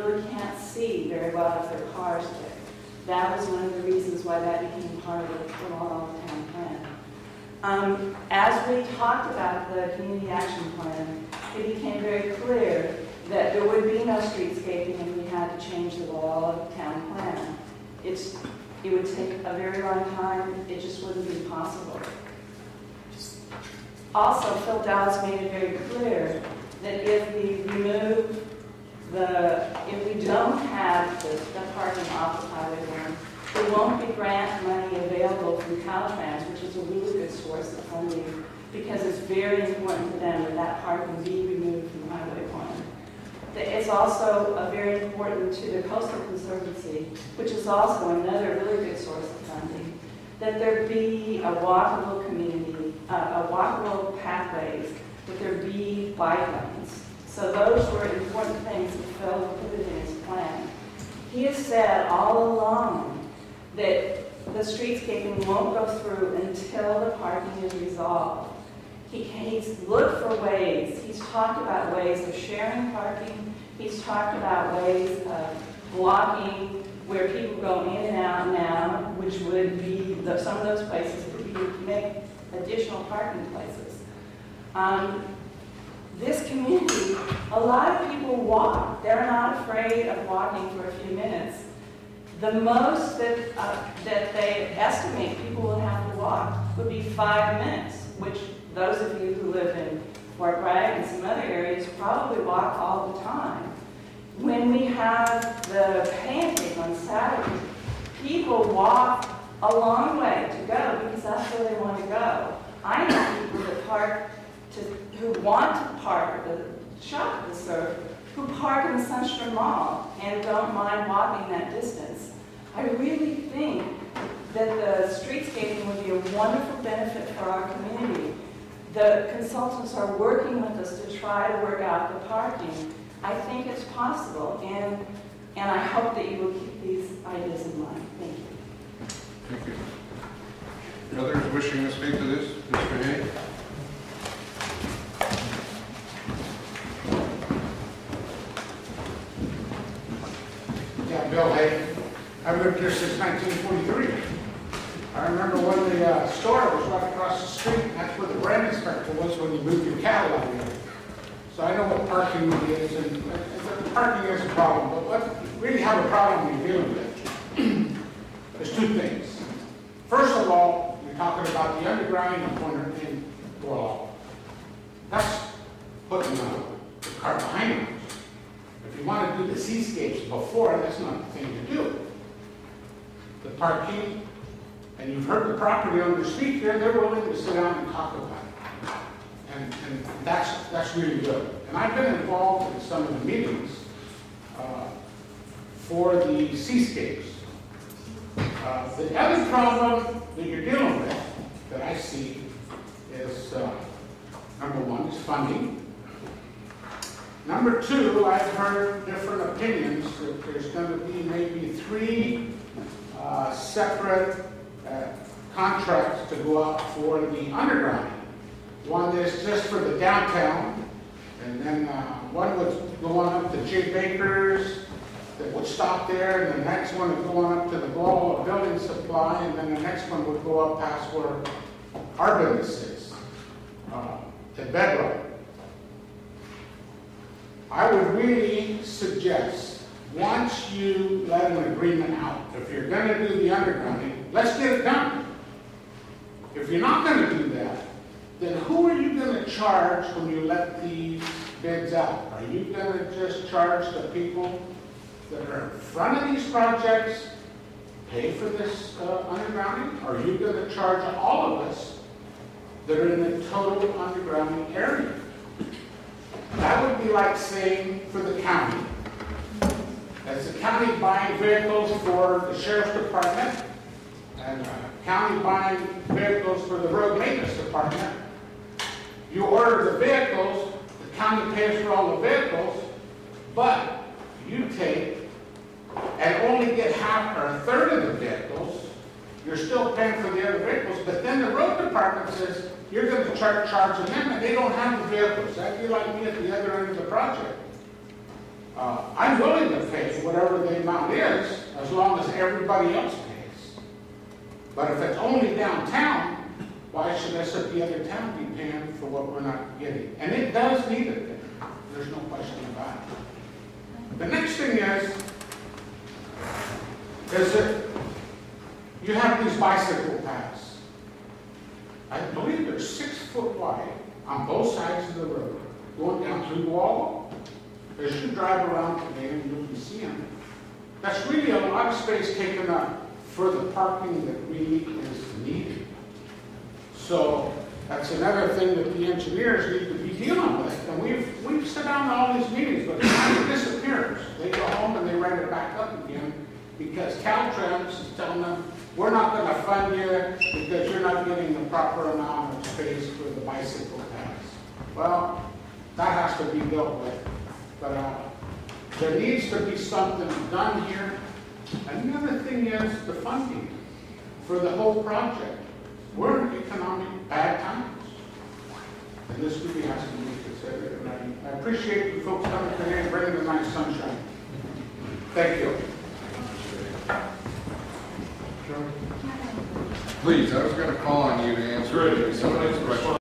really can't see very well if there are cars there. That was one of the reasons why that became part of the overall town plan. As we talked about the community action plan, it became very clear that there would be no streetscaping and we had to change the law of the town plan. It would take a very long time. It just wouldn't be possible. Also, Phil Dowds made it very clear that if we don't have the parking off the highway one, there won't be grant money available from Caltrans, which is a really good source of funding, because it's very important to them that that parking be removed from Highway 1. It's also very important to the Coastal Conservancy, which is also another really good source of funding, that there be a walkable community, walkable pathways, that there be bike lanes. So those were important things that Phil included in his plan. He has said all along that the streetscaping won't go through until the parking is resolved. He's looked for ways. He's talked about ways of sharing parking. He's talked about ways of blocking where people go in and out now, which would be, some of those places would be to make additional parking places. This community, a lot of people walk. They're not afraid of walking for a few minutes. The most that they estimate people will have to walk would be 5 minutes, which those of you who live in Fort Bragg and some other areas probably walk all the time. When we have the pancake on Saturday, people walk a long way to go because that's where they want to go. I know people that who want to park at the shop at the Surf, who park in the Sunstrom Mall and don't mind walking that distance. I really think that the streetscaping would be a wonderful benefit for our community. The consultants are working with us to try to work out the parking. I think it's possible, and I hope that you will keep these ideas in mind. Thank you. Thank you. Others wishing to speak to this? Mr. Hay? Yeah, Bill Hay. I've lived here since 1943. I remember when the store was right across the street, and that's where the brand inspector was when you moved your cattle out here. So I know what parking is, and parking is a problem, but what we really have a problem we're dealing with. There's two things. First of all, you're talking about the underground corner in Warlock. That's putting the cart behind us. If you want to do the seascapes before, that's not the thing to do. The parking, and you've heard the property owners speak here, they're willing to sit down and talk about it. And that's really good. And I've been involved in some of the meetings for the seascapes. The other problem that you're dealing with, that I see, is number one, is funding. Number two, I've heard different opinions that there's going to be maybe 3 separate contracts to go out for the underground. One is just for the downtown, and then one was going up to J. Baker's that would stop there, and the next one would go on up to the Global Building Supply, and then the next one would go up past where our business is, to Bedrock. I would really suggest, once you let an agreement out, if you're going to do the undergrounding, let's get it done. If you're not going to do that, then who are you going to charge when you let these bids out? Are you going to just charge the people that are in front of these projects, pay for this undergrounding? Or are you going to charge all of us that are in the total undergrounding area? That would be like saying for the county, as the county buying vehicles for the sheriff's department, and county buying vehicles for the road maintenance department, you order the vehicles, the county pays for all the vehicles, but you take and only get half or a third of the vehicles. You're still paying for the other vehicles, but then the road department says you're going to charge them, and they don't have the vehicles. That'd be like me at the other end of the project. I'm willing to pay whatever the amount is, as long as everybody else pays. But if it's only downtown, why should us at the other town be paying for what we're not getting? And it does need it there. There's no question about it. The next thing is that you have these bicycle paths. I believe they're 6 foot wide on both sides of the road, going down through the wall. As you drive around today, and you can see them. That's really a lot of space taken up for the parking that really is needed. So that's another thing that the engineers need to be dealing with. And we've sat down in all these meetings, but it kind of disappears. They go home and they write it back up again because Caltrans is telling them, we're not going to fund you because you're not getting the proper amount of space for the bicycle paths. Well, that has to be dealt with. But there needs to be something done here. And the other thing is the funding for the whole project. We're in economic bad times. And this really has to be considered. And I appreciate you folks coming today and bringing the nice sunshine. Thank you. Please, I was going to call on you to answer some of these questions.